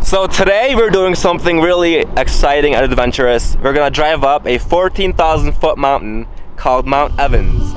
So today we're doing something really exciting and adventurous. We're gonna drive up a 14,000 foot mountain called Mount Evans.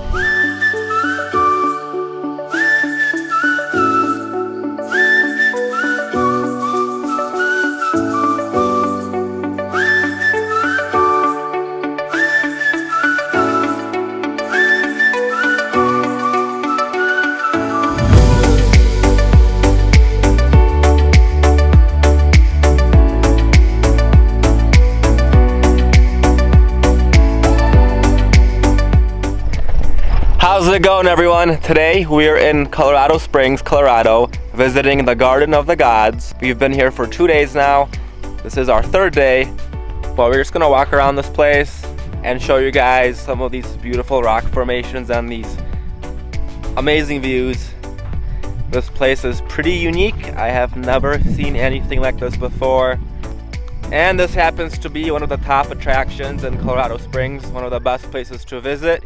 How's it going, everyone? Today we are in Colorado Springs, Colorado, visiting the Garden of the Gods. We've been here for 2 days now. This is our third day, but we're just gonna walk around this place and show you guys some of these beautiful rock formations and these amazing views. This place is pretty unique. I have never seen anything like this before. And this happens to be one of the top attractions in Colorado Springs, one of the best places to visit.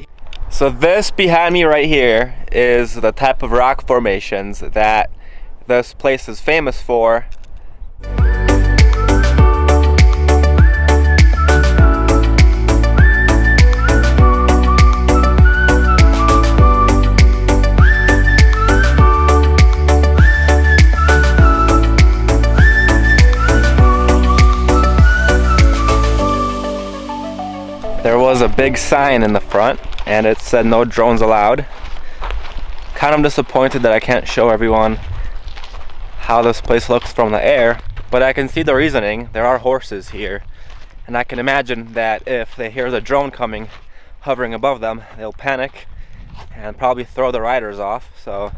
So this behind me right here is the type of rock formations that this place is famous for. There was a big sign in the front and it said no drones allowed. Kind of disappointed that I can't show everyone how this place looks from the air, but I can see the reasoning. There are horses here, and I can imagine that if they hear the drone coming, hovering above them, they'll panic and probably throw the riders off. So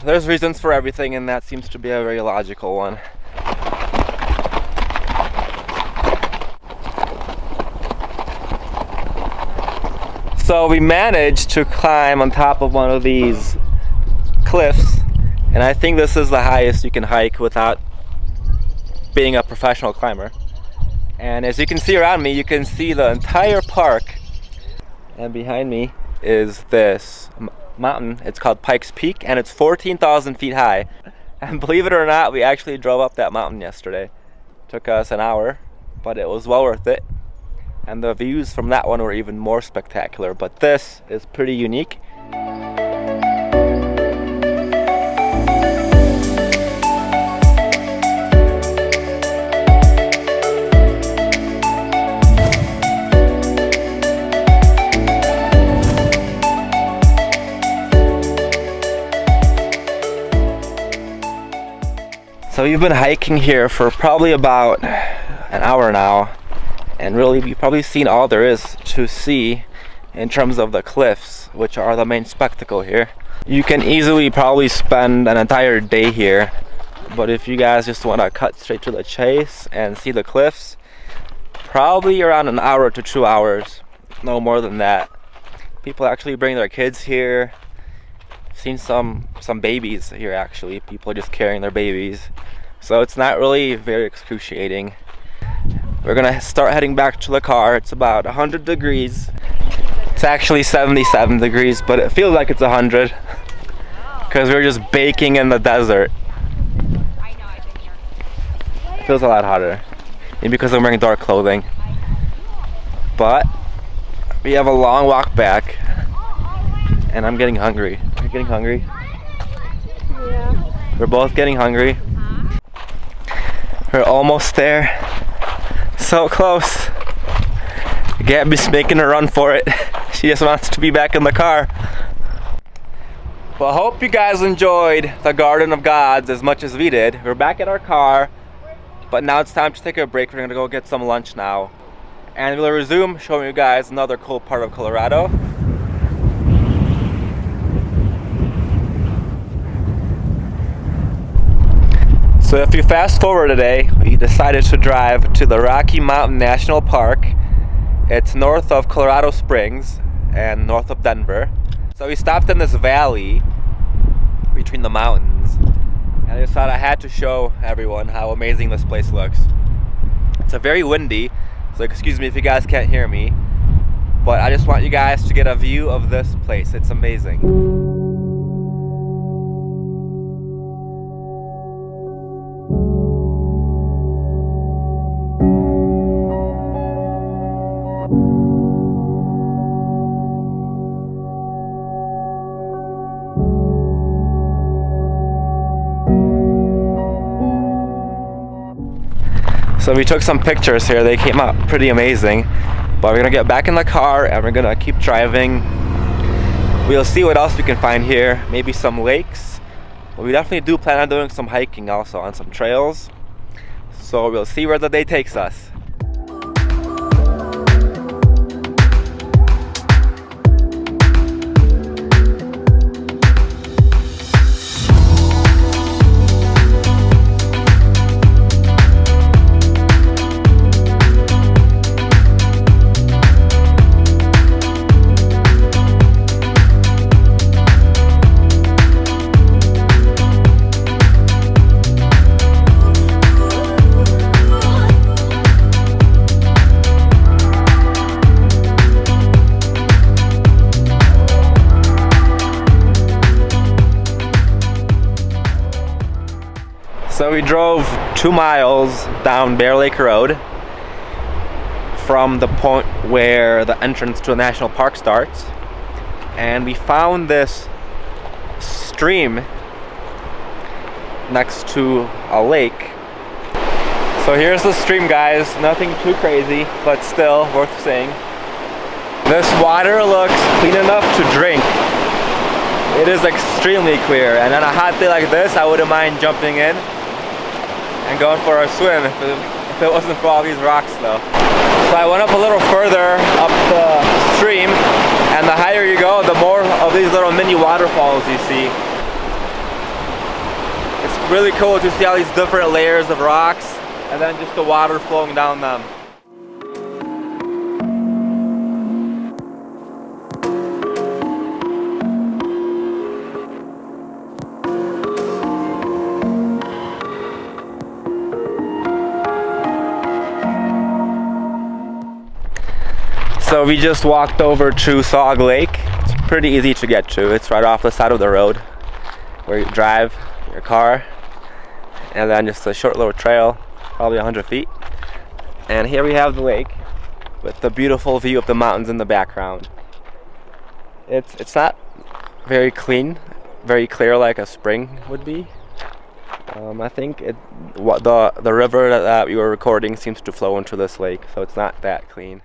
there's reasons for everything, and that seems to be a very logical one. So we managed to climb on top of one of these cliffs, and I think this is the highest you can hike without being a professional climber. And as you can see around me, you can see the entire park. And behind me is this mountain. It's called Pikes Peak, and it's 14,000 feet high. And believe it or not, we actually drove up that mountain yesterday. It took us an hour, but it was well worth it. And the views from that one were even more spectacular, but this is pretty unique. So we've been hiking here for probably about an hour now. And really, you've probably seen all there is to see in terms of the cliffs, which are the main spectacle here. You can easily probably spend an entire day here, but if you guys just want to cut straight to the chase and see the cliffs, probably around an hour to 2 hours, no more than that. People actually bring their kids here. I've seen some babies here actually, people just carrying their babies. So it's not really very excruciating. We're gonna start heading back to the car. It's about 100 degrees. It's actually 77 degrees, but it feels like it's 100 because we're just baking in the desert. It feels a lot hotter, maybe because I'm wearing dark clothing. But we have a long walk back, and I'm getting hungry. Are you getting hungry? Yeah. We're both getting hungry. We're almost there. So close. Gabby's making a run for it. She just wants to be back in the car. Well, I hope you guys enjoyed the Garden of Gods as much as we did. We're back at our car, but now it's time to take a break. We're gonna go get some lunch now, and we'll resume showing you guys another cool part of Colorado. So if you fast forward today, we decided to drive to the Rocky Mountain National Park. It's north of Colorado Springs and north of Denver. So we stopped in this valley between the mountains, and I just thought I had to show everyone how amazing this place looks. It's a very windy, so excuse me if you guys can't hear me, but I just want you guys to get a view of this place. It's amazing. So we took some pictures here. They came out pretty amazing. But we're gonna get back in the car and we're gonna keep driving. We'll see what else we can find here. Maybe some lakes. But we definitely do plan on doing some hiking also on some trails. So we'll see where the day takes us. So we drove 2 miles down Bear Lake Road from the point where the entrance to a national park starts, and we found this stream next to a lake. So here's the stream, guys. Nothing too crazy, but still worth seeing. This water looks clean enough to drink. It is extremely clear, and on a hot day like this, I wouldn't mind jumping in and going for a swim if it wasn't for all these rocks though. So I went up a little further up the stream, and the higher you go, the more of these little mini waterfalls you see. It's really cool to see all these different layers of rocks and then just the water flowing down them. So we just walked over to Saga Lake. It's pretty easy to get to. It's right off the side of the road where you drive your car, and then just a short little trail, probably 100 feet. And here we have the lake with the beautiful view of the mountains in the background. It's not very clean, very clear like a spring would be. I think the river that we were recording seems to flow into this lake, so it's not that clean.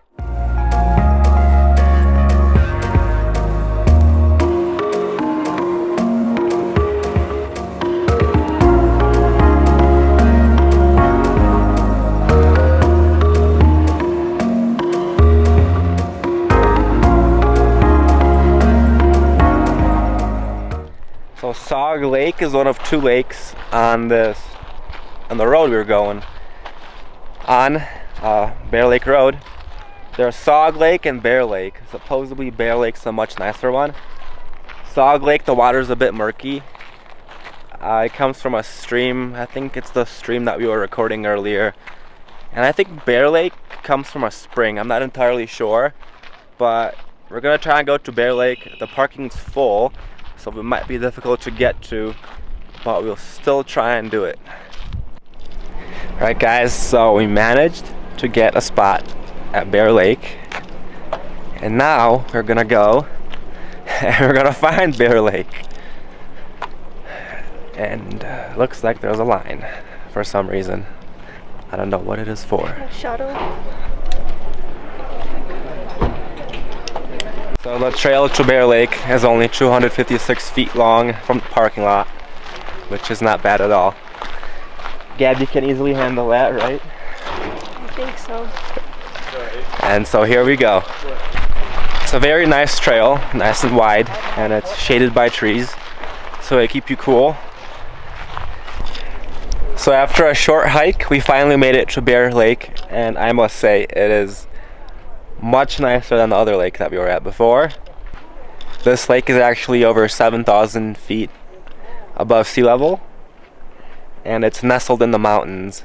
So Saga Lake is one of 2 lakes on the road we were going on, Bear Lake Road. There's Saga Lake and Bear Lake. Supposedly Bear Lake's a much nicer one. Saga Lake, the water's a bit murky. It comes from a stream. I think it's the stream that we were recording earlier. And I think Bear Lake comes from a spring. I'm not entirely sure, but we're gonna try and go to Bear Lake. The parking's full, so it might be difficult to get to, but we'll still try and do it. Alright guys, so we managed to get a spot at Bear Lake, and now we're gonna go and we're gonna find Bear Lake. And looks like there's a line for some reason. I don't know what it is for. A shuttle. So the trail to Bear Lake is only 256 feet long from the parking lot, which is not bad at all. Gab, you can easily handle that, right? I think so. And so here we go. It's a very nice trail, nice and wide, and it's shaded by trees, so they keep you cool. So after a short hike, we finally made it to Bear Lake, and I must say it is much nicer than the other lake that we were at before. This lake is actually over 7,000 feet above sea level, and it's nestled in the mountains.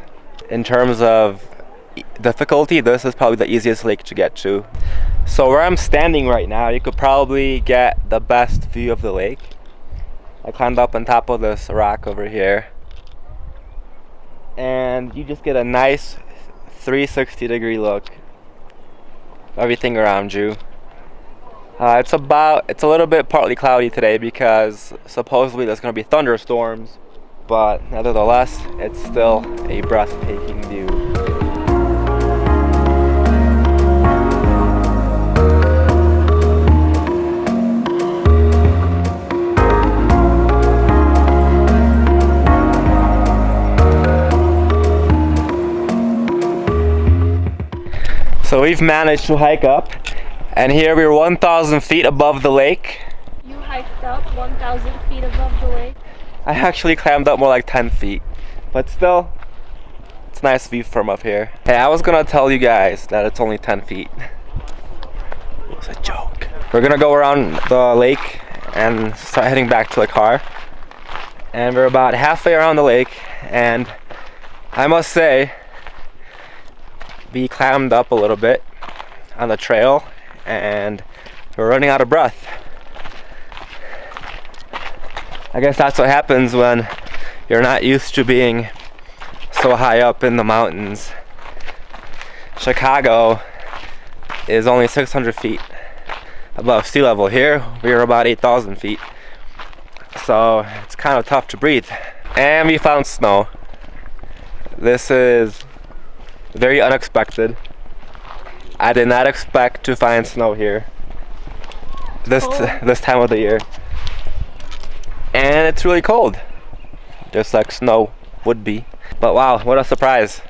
In terms of difficulty, this is probably the easiest lake to get to. So where I'm standing right now, you could probably get the best view of the lake. I climbed up on top of this rock over here, and you just get a nice 360-degree look. Everything around you. It's a little bit partly cloudy today because supposedly there's going to be thunderstorms, but nevertheless, it's still a breathtaking view. So we've managed to hike up, and here we're 1,000 feet above the lake. You hiked up 1,000 feet above the lake? I actually climbed up more like 10 feet, but still, it's a nice view from up here. Hey, I was gonna tell you guys that it's only 10 feet. It was a joke. We're gonna go around the lake and start heading back to the car. And we're about halfway around the lake, and I must say, we climbed up a little bit on the trail, and we're running out of breath. I guess that's what happens when you're not used to being so high up in the mountains. Chicago is only 600 feet above sea level. Here we are about 8,000 feet, so it's kind of tough to breathe. And we found snow. This is very unexpected. I did not expect to find snow here this time of the year. And it's really cold, just like snow would be. But wow, what a surprise.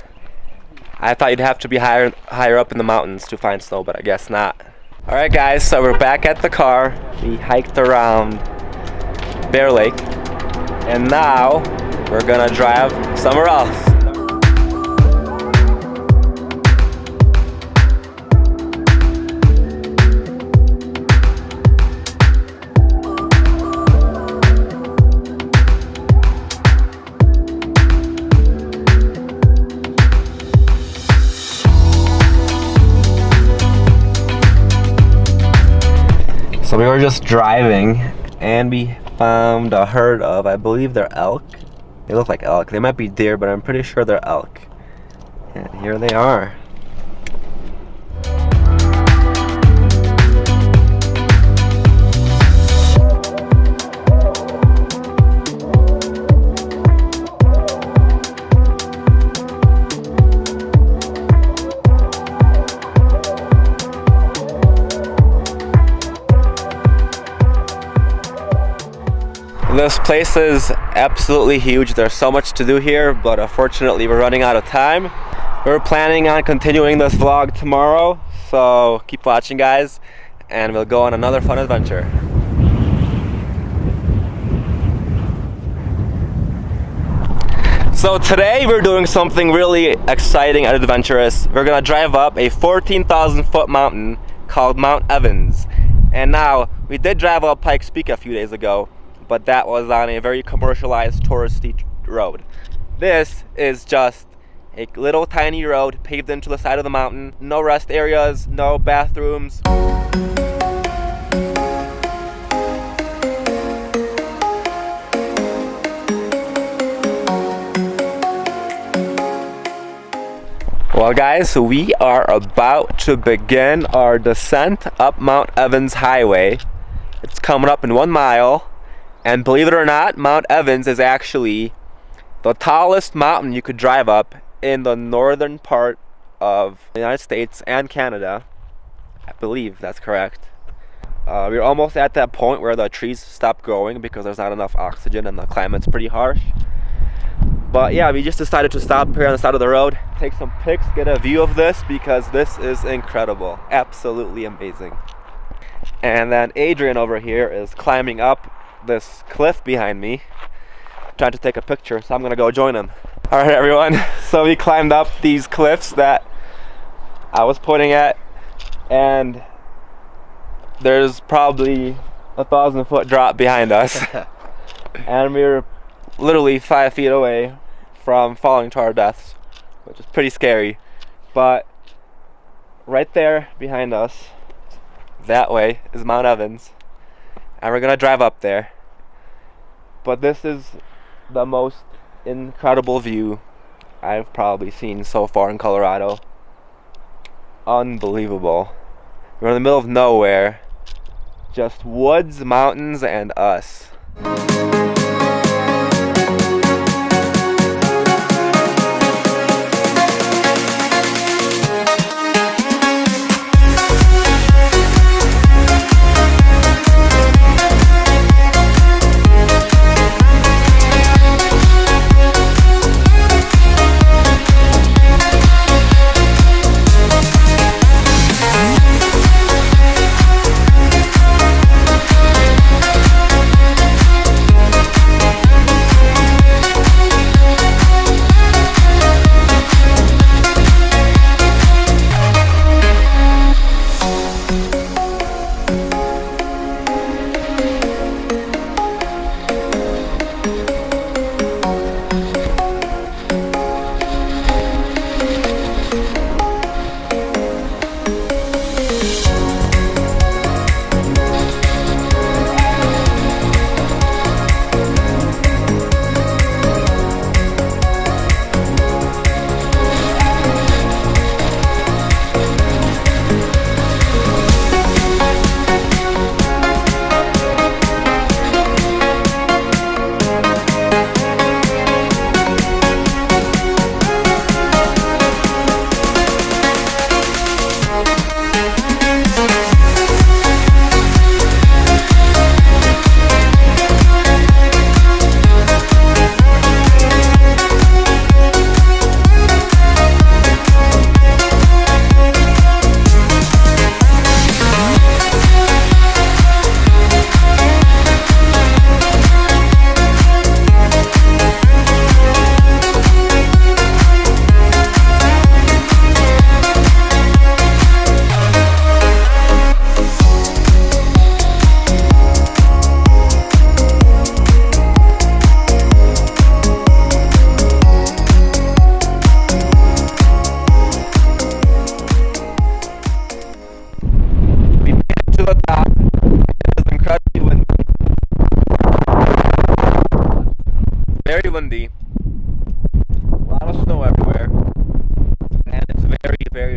I thought you'd have to be higher up in the mountains to find snow, but I guess not. Alright guys, so we're back at the car. We hiked around Bear Lake, and now we're gonna drive somewhere else. So we were just driving, and we found a herd of, I believe they're elk. They look like elk. They might be deer, but I'm pretty sure they're elk. And here they are. This place is absolutely huge. There's so much to do here, but unfortunately we're running out of time. We're planning on continuing this vlog tomorrow, so keep watching guys, and we'll go on another fun adventure. So today we're doing something really exciting and adventurous. We're gonna drive up a 14,000 foot mountain called Mount Evans. And now, we did drive up Pikes Peak a few days ago, but that was on a very commercialized touristy road. This is just a little tiny road paved into the side of the mountain. No rest areas, no bathrooms. Well guys, we are about to begin our descent up Mount Evans Highway. It's coming up in 1 mile. And believe it or not, Mount Evans is actually the tallest mountain you could drive up in the northern part of the United States and Canada. I believe that's correct. We're almost at that point where the trees stop growing because there's not enough oxygen and the climate's pretty harsh. But yeah, we just decided to stop here on the side of the road, take some pics, get a view of this because this is incredible. Absolutely amazing. And then Adrian over here is climbing up this cliff behind me, trying to take a picture, so I'm gonna go join him. Alright everyone, so we climbed up these cliffs that I was pointing at, and there's probably 1,000 foot drop behind us. And we're literally 5 feet away from falling to our deaths, which is pretty scary. But right there behind us, that way, is Mount Evans. And we're gonna drive up there. But this is the most incredible view I've probably seen so far in Colorado. Unbelievable. We're in the middle of nowhere. Just woods, mountains, and us.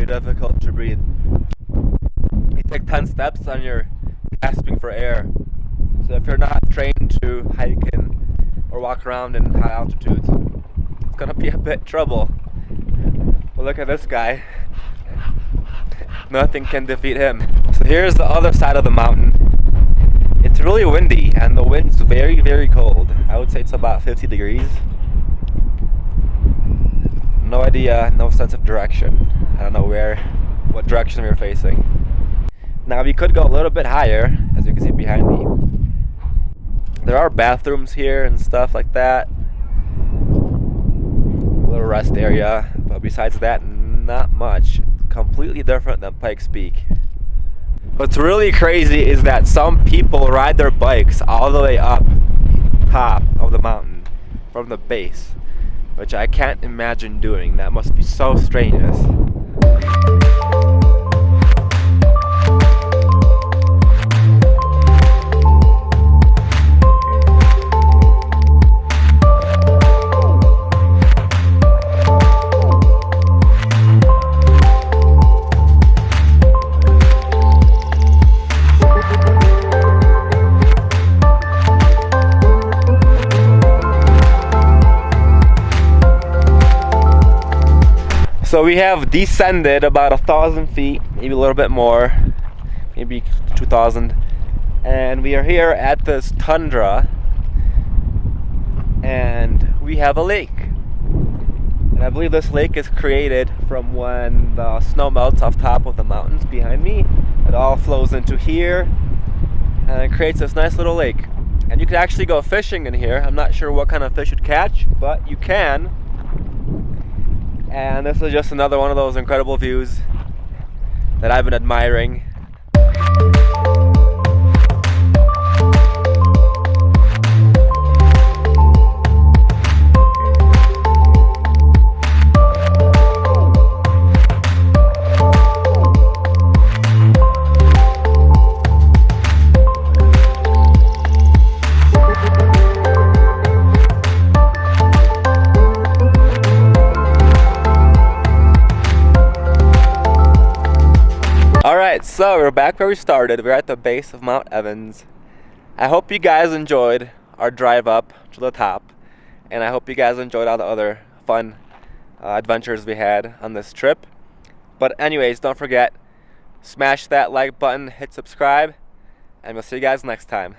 very difficult to breathe. You take 10 steps and you're gasping for air. So if you're not trained to hike or walk around in high altitudes, it's gonna be a bit trouble. But look at this guy. Nothing can defeat him. So here's the other side of the mountain. It's really windy and the wind's very, very cold. I would say it's about 50 degrees. No idea, no sense of direction. I don't know what direction we're facing. Now we could go a little bit higher, as you can see behind me. There are bathrooms here and stuff like that. A little rest area, but besides that, not much. Completely different than Pikes Peak. What's really crazy is that some people ride their bikes all the way up top of the mountain from the base, which I can't imagine doing. That must be so strenuous. So we have descended about 1,000 feet, maybe a little bit more, maybe 2,000, and we are here at this tundra, and we have a lake. And I believe this lake is created from when the snow melts off top of the mountains behind me. It all flows into here, and it creates this nice little lake. And you can actually go fishing in here. I'm not sure what kind of fish you'd catch, but you can. And this is just another one of those incredible views that I've been admiring. Alright, so we're back where we started. We're at the base of Mount Evans. I hope you guys enjoyed our drive up to the top, and I hope you guys enjoyed all the other fun adventures we had on this trip. But anyways, don't forget, smash that like button, hit subscribe, and we'll see you guys next time.